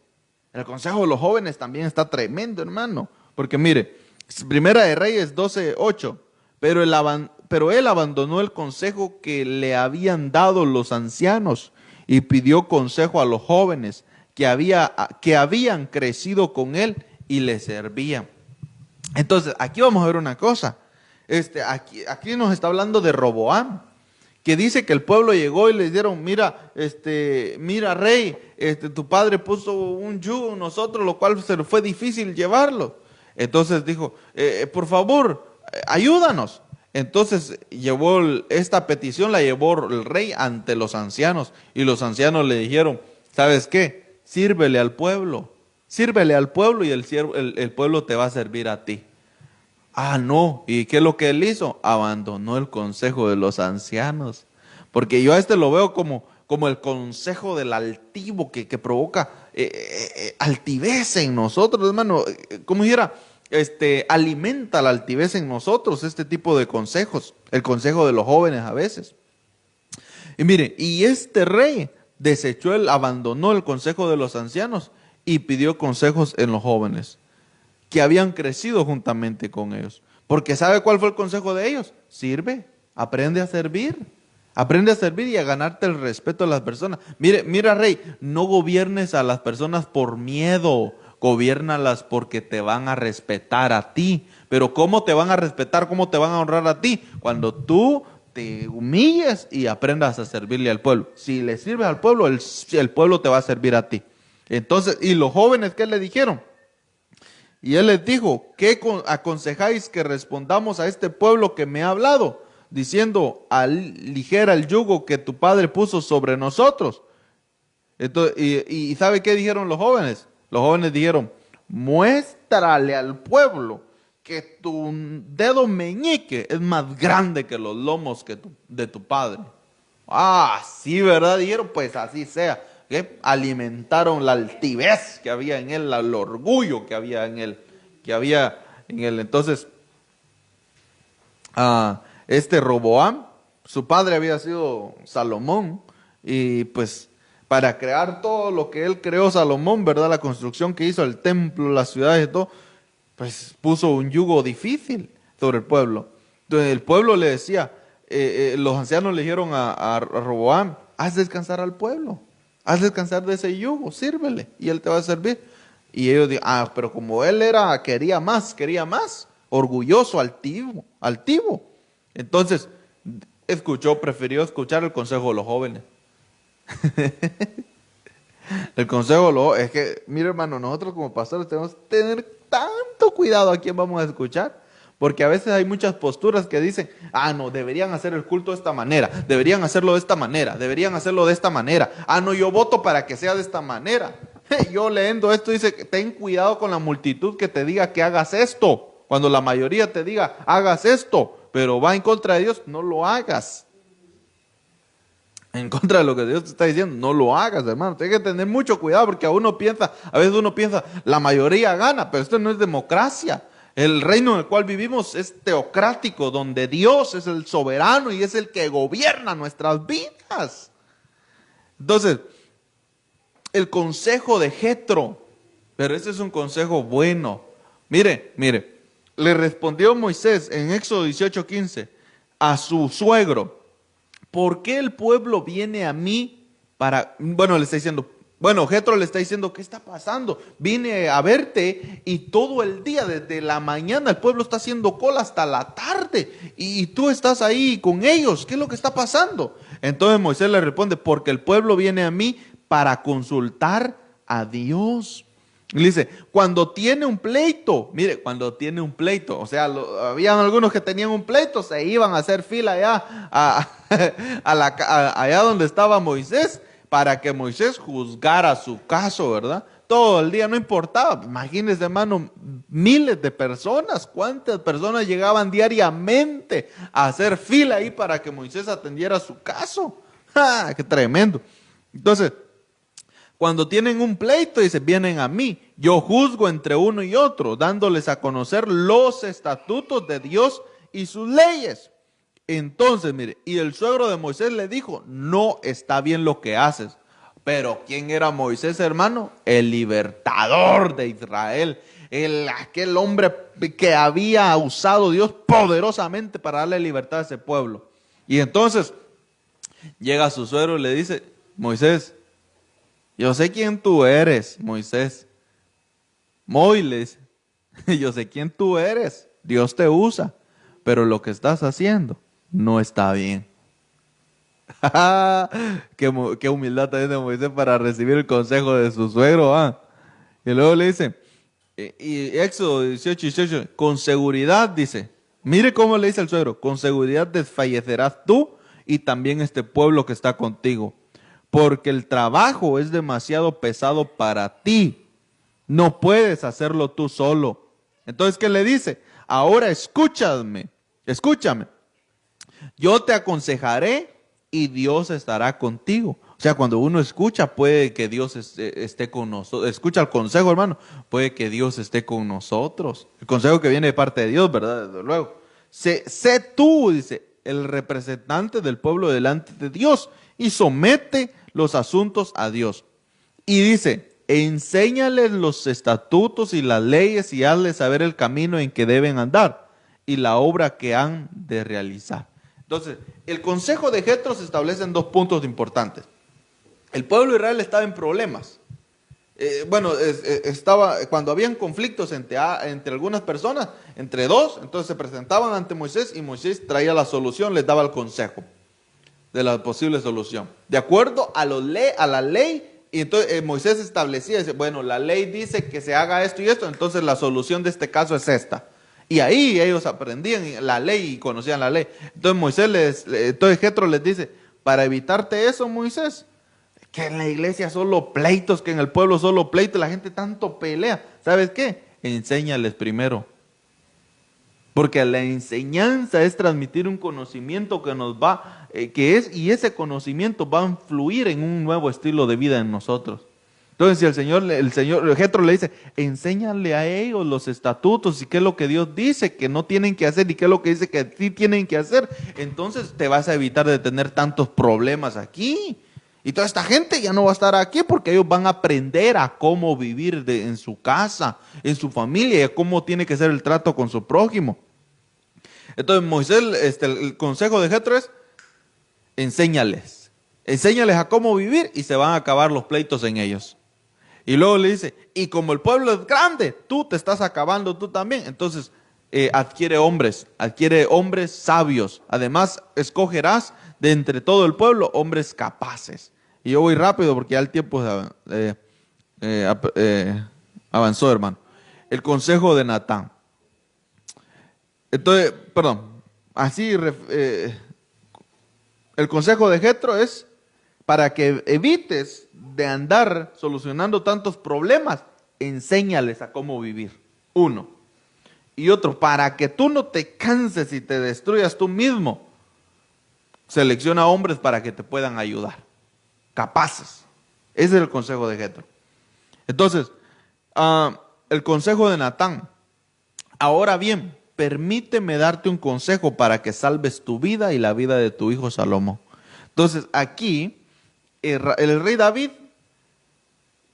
El consejo de los jóvenes también está tremendo, hermano. Porque mire, Primera de Reyes 12:8. Pero él abandonó el consejo que le habían dado los ancianos y pidió consejo a los jóvenes que habían crecido con él y le servían. Entonces, aquí vamos a ver una cosa. Aquí nos está hablando de Roboam, que dice que el pueblo llegó y le dieron, mira rey, tu padre puso un yugo en nosotros, lo cual se le fue difícil llevarlo. Entonces dijo, por favor, ayúdanos. Entonces esta petición la llevó el rey ante los ancianos y los ancianos le dijeron, ¿sabes qué? Sírvele al pueblo y el pueblo te va a servir a ti. No. ¿Y qué es lo que él hizo? Abandonó el consejo de los ancianos. Porque yo a lo veo como el consejo del altivo que provoca altivez en nosotros, hermano. Como dijera, alimenta la altivez en nosotros este tipo de consejos. El consejo de los jóvenes a veces. Y mire, y este rey abandonó el consejo de los ancianos y pidió consejos en los jóvenes que habían crecido juntamente con ellos. Porque ¿sabe cuál fue el consejo de ellos? Sirve, aprende a servir y a ganarte el respeto de las personas. Mira, rey, no gobiernes a las personas por miedo, gobiérnalas porque te van a respetar a ti. Pero ¿cómo te van a respetar? ¿Cómo te van a honrar a ti? Cuando tú te humilles y aprendas a servirle al pueblo. Si le sirves al pueblo, el pueblo te va a servir a ti. Entonces, ¿y los jóvenes qué le dijeron? Y él les dijo, ¿qué aconsejáis que respondamos a este pueblo que me ha hablado? Diciendo, aligera el yugo que tu padre puso sobre nosotros. Entonces, y ¿sabe qué dijeron los jóvenes? Los jóvenes dijeron, muéstrale al pueblo que tu dedo meñique es más grande que los lomos de tu padre. Ah, sí, ¿verdad? Dijeron, pues así sea. ¿Qué? Alimentaron la altivez que había en él, el orgullo que había en él, Entonces, este Roboam, su padre había sido Salomón, y pues para crear todo lo que él creó Salomón, ¿verdad? La construcción que hizo, el templo, las ciudades y todo, pues puso un yugo difícil sobre el pueblo. Entonces el pueblo le decía, los ancianos le dijeron a Roboam, haz descansar al pueblo, haz descansar de ese yugo, sírvele y él te va a servir. Y ellos dijeron, pero como él quería más, orgulloso, altivo. Entonces prefirió escuchar el consejo de los jóvenes. El consejo es que, mire hermano, nosotros como pastores tenemos que tener tanto cuidado a quién vamos a escuchar, porque a veces hay muchas posturas que dicen, no, deberían hacer el culto de esta manera, deberían hacerlo de esta manera, deberían hacerlo de esta manera, no, yo voto para que sea de esta manera. Yo leyendo esto dice, ten cuidado con la multitud que te diga que hagas esto, cuando la mayoría te diga, hagas esto, pero va en contra de Dios, no lo hagas. En contra de lo que Dios te está diciendo, no lo hagas, hermano. Tienes que tener mucho cuidado porque a veces uno piensa, la mayoría gana, pero esto no es democracia. El reino en el cual vivimos es teocrático, donde Dios es el soberano y es el que gobierna nuestras vidas. Entonces, el consejo de Jetro, pero ese es un consejo bueno. Mire, le respondió Moisés en Éxodo 18:15 a su suegro, ¿por qué el pueblo viene a mí le está diciendo, Jetro le está diciendo, ¿qué está pasando? Vine a verte y todo el día, desde la mañana, el pueblo está haciendo cola hasta la tarde y tú estás ahí con ellos, ¿qué es lo que está pasando? Entonces Moisés le responde, porque el pueblo viene a mí para consultar a Dios. Y le dice, cuando tiene un pleito, o sea, habían algunos que tenían un pleito, se iban a hacer fila allá, allá donde estaba Moisés, para que Moisés juzgara su caso, ¿verdad? Todo el día, no importaba. Imagínense, hermano, miles de personas, ¿cuántas personas llegaban diariamente a hacer fila ahí para que Moisés atendiera su caso? ¡Ja! ¡Qué tremendo! Entonces, cuando tienen un pleito, dice, vienen a mí. Yo juzgo entre uno y otro, dándoles a conocer los estatutos de Dios y sus leyes. Entonces, mire, y el suegro de Moisés le dijo, no está bien lo que haces. Pero ¿quién era Moisés, hermano? El libertador de Israel. Aquel hombre que había usado Dios poderosamente para darle libertad a ese pueblo. Y entonces llega su suegro y le dice, Moisés, yo sé quién tú eres, Moisés. Moisés, yo sé quién tú eres. Dios te usa, pero lo que estás haciendo no está bien. Qué humildad tiene Moisés para recibir el consejo de su suegro. Y luego le dice, y Éxodo 18, con seguridad dice, mire cómo le dice el suegro, con seguridad desfallecerás tú y también este pueblo que está contigo, porque el trabajo es demasiado pesado para ti. No puedes hacerlo tú solo. Entonces, ¿qué le dice? Ahora escúchame. Yo te aconsejaré y Dios estará contigo. O sea, cuando uno escucha, puede que Dios esté con nosotros. Escucha el consejo, hermano, puede que Dios esté con nosotros. El consejo que viene de parte de Dios, ¿verdad? Desde luego. Sé tú, dice, el representante del pueblo delante de Dios y somete los asuntos a Dios. Y dice, enséñales los estatutos y las leyes y hazles saber el camino en que deben andar y la obra que han de realizar. Entonces, el consejo de Jetro se establece en dos puntos importantes. El pueblo de Israel estaba en problemas. Cuando habían conflictos entre algunas personas, entre dos, entonces se presentaban ante Moisés y Moisés traía la solución, les daba el consejo de la posible solución. De acuerdo a la ley, y entonces Moisés establecía, dice, bueno, la ley dice que se haga esto y esto, entonces la solución de este caso es esta. Y ahí ellos aprendían la ley y conocían la ley. Entonces Jetro les dice, para evitarte eso, Moisés, que en la iglesia solo pleitos, que en el pueblo solo pleitos, la gente tanto pelea. ¿Sabes qué? Enséñales primero Porque la enseñanza es transmitir un conocimiento que nos va, y ese conocimiento va a influir en un nuevo estilo de vida en nosotros. Entonces, si el Jethro le dice, enséñale a ellos los estatutos y qué es lo que Dios dice que no tienen que hacer y qué es lo que dice que sí tienen que hacer, entonces te vas a evitar de tener tantos problemas aquí. Y toda esta gente ya no va a estar aquí porque ellos van a aprender a cómo vivir en su casa, en su familia, y a cómo tiene que ser el trato con su prójimo. Entonces Moisés, el consejo de Jethro es, enséñales a cómo vivir y se van a acabar los pleitos en ellos. Y luego le dice, y como el pueblo es grande, tú te estás acabando tú también. Entonces adquiere hombres sabios. Además, escogerás de entre todo el pueblo hombres capaces. Y yo voy rápido porque ya el tiempo avanzó, hermano. El consejo de Natán. Entonces, perdón, el consejo de Jethro es para que evites de andar solucionando tantos problemas, enséñales a cómo vivir. Uno. Y otro, para que tú no te canses y te destruyas tú mismo, selecciona hombres para que te puedan ayudar, capaces. Ese es el consejo de Jethro. Entonces, el consejo de Natán. Ahora bien, permíteme darte un consejo para que salves tu vida y la vida de tu hijo Salomón. Entonces, aquí, el rey David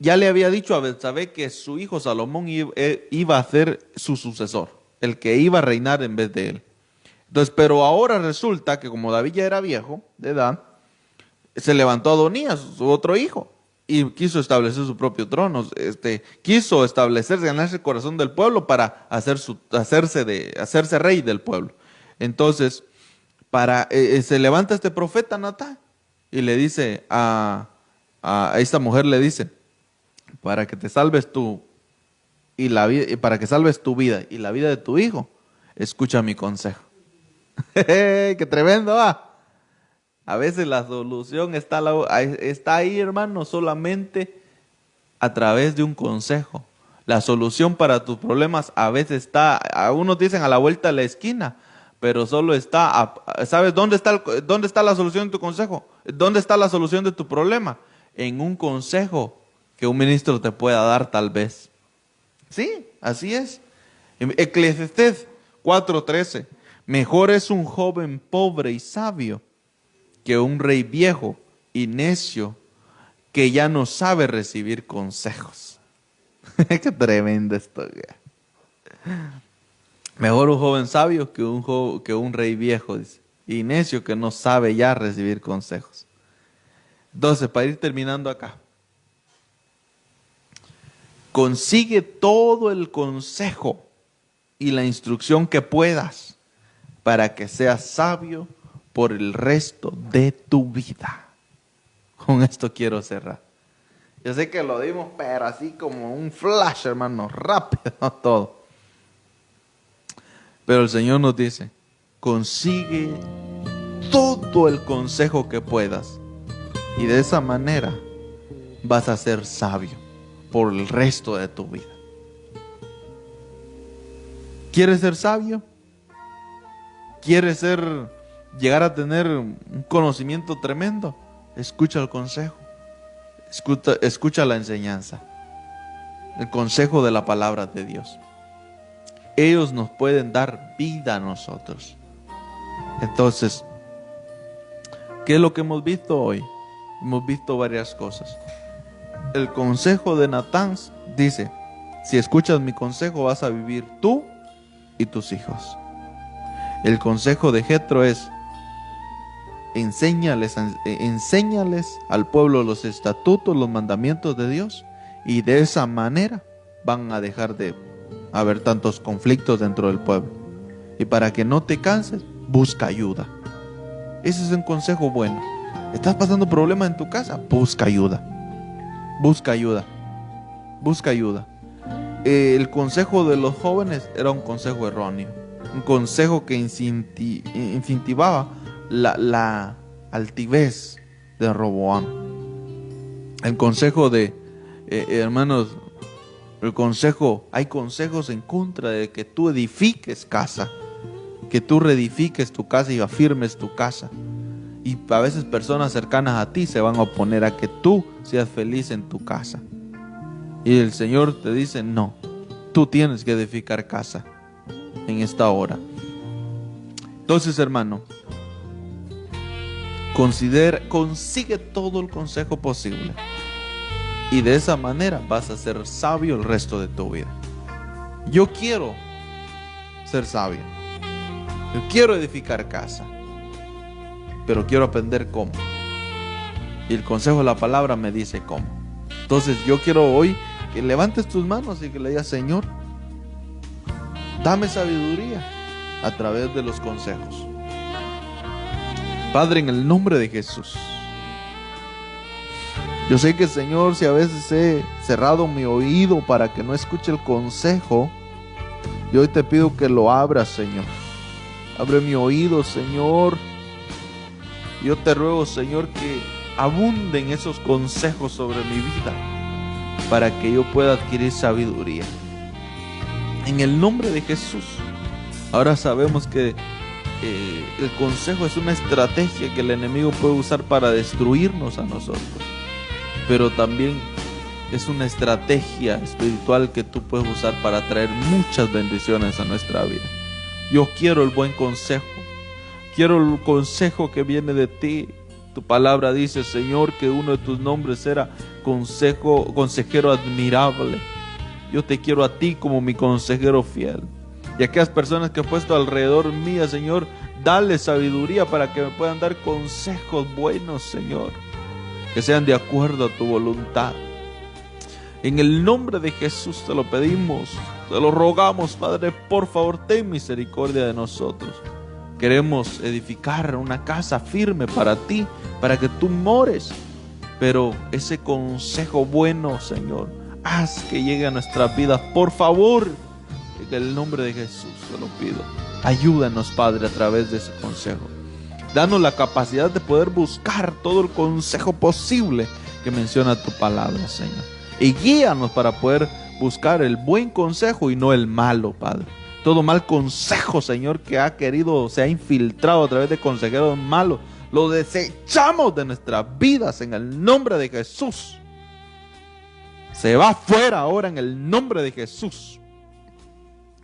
ya le había dicho a Betsabé que su hijo Salomón iba a ser su sucesor, el que iba a reinar en vez de él. Entonces, pero ahora resulta que como David ya era viejo de edad, se levantó Adonías, su otro hijo, y quiso establecer su propio trono. Quiso establecerse, ganarse el corazón del pueblo para hacerse rey del pueblo. Entonces, se levanta este profeta Natán y le dice a esta mujer, le dice, para que te salves tú y para que salves tu vida y la vida de tu hijo, escucha mi consejo. ¡Qué tremendo! A veces la solución está ahí, hermano, solamente a través de un consejo. La solución para tus problemas a veces está, algunos dicen a la vuelta de la esquina, pero solo está, ¿sabes dónde está la solución de tu consejo? ¿Dónde está la solución de tu problema? En un consejo que un ministro te pueda dar tal vez. Sí, así es. Eclesiastés 4:13. Mejor es un joven pobre y sabio que un rey viejo y necio que ya no sabe recibir consejos. Qué tremendo esto. Mejor un joven sabio que un rey viejo, dice, y necio que no sabe ya recibir consejos. Entonces, para ir terminando acá, consigue todo el consejo y la instrucción que puedas para que seas sabio por el resto de tu vida. Con esto quiero cerrar. Yo sé que lo dimos, pero así como un flash, hermano, rápido todo. Pero el Señor nos dice, consigue todo el consejo que puedas y de esa manera vas a ser sabio por el resto de tu vida. ¿Quieres ser sabio? ¿Quieres llegar a tener un conocimiento tremendo? Escucha el consejo. Escucha la enseñanza. El consejo de la palabra de Dios. Ellos nos pueden dar vida a nosotros. Entonces, ¿qué es lo que hemos visto hoy? Hemos visto varias cosas. El consejo de Natán dice, si escuchas mi consejo vas a vivir tú y tus hijos. El consejo de Jethro es, enséñales al pueblo los estatutos, los mandamientos de Dios, y de esa manera van a dejar de haber tantos conflictos dentro del pueblo. Y para que no te canses, busca ayuda. Ese es un consejo bueno. ¿Estás pasando problemas en tu casa? Busca ayuda. Busca ayuda. Busca ayuda. El consejo de los jóvenes era un consejo erróneo. Un consejo que incentivaba la altivez de Roboam. El consejo de, hermanos, hay consejos en contra de que tú edifiques casa. que tú reedifiques tu casa y afirmes tu casa. Y a veces personas cercanas a ti se van a oponer a que tú seas feliz en tu casa. Y el Señor te dice, no, tú tienes que edificar casa en esta hora. Entonces, hermano, consigue todo el consejo posible. Y de esa manera vas a ser sabio el resto de tu vida. Yo quiero ser sabio. Yo quiero edificar casa. Pero quiero aprender cómo. Y el consejo de la palabra me dice cómo. Entonces yo quiero hoy que levantes tus manos y que le digas, Señor, dame sabiduría a través de los consejos. Padre, en el nombre de Jesús. Yo sé que, Señor, si a veces he cerrado mi oído para que no escuche el consejo, yo hoy te pido que lo abras, Señor. Abre mi oído, Señor. Yo te ruego, Señor, que abunden esos consejos sobre mi vida para que yo pueda adquirir sabiduría. En el nombre de Jesús. Ahora sabemos que el consejo es una estrategia que el enemigo puede usar para destruirnos a nosotros. Pero también es una estrategia espiritual que tú puedes usar para traer muchas bendiciones a nuestra vida. Yo quiero el buen consejo. Quiero el consejo que viene de ti. Tu palabra dice, Señor, que uno de tus nombres era consejero admirable. Yo te quiero a ti como mi consejero fiel. Y a aquellas personas que he puesto alrededor mía, Señor, dale sabiduría para que me puedan dar consejos buenos, Señor, que sean de acuerdo a tu voluntad. En el nombre de Jesús te lo pedimos, te lo rogamos, Padre, por favor, ten misericordia de nosotros. Queremos edificar una casa firme para ti, para que tú mores. Pero ese consejo bueno, Señor, haz que llegue a nuestras vidas, por favor. En el nombre de Jesús te lo pido. Ayúdanos, Padre, a través de ese consejo. Danos la capacidad de poder buscar todo el consejo posible que menciona tu palabra, Señor. Y guíanos para poder buscar el buen consejo y no el malo, Padre. Todo mal consejo, Señor, que se ha infiltrado a través de consejeros malos, lo desechamos de nuestras vidas en el nombre de Jesús. Se va fuera ahora en el nombre de Jesús.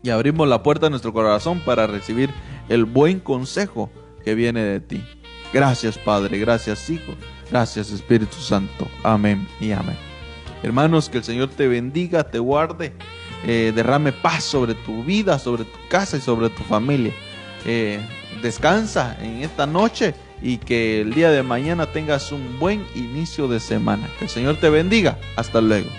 Y abrimos la puerta de nuestro corazón para recibir el buen consejo que viene de ti. Gracias, Padre, gracias, Hijo, gracias, Espíritu Santo. Amén y amén. Hermanos, que el Señor te bendiga, te guarde, derrame paz sobre tu vida, sobre tu casa y sobre tu familia. Descansa en esta noche y que el día de mañana tengas un buen inicio de semana. Que el Señor te bendiga. Hasta luego.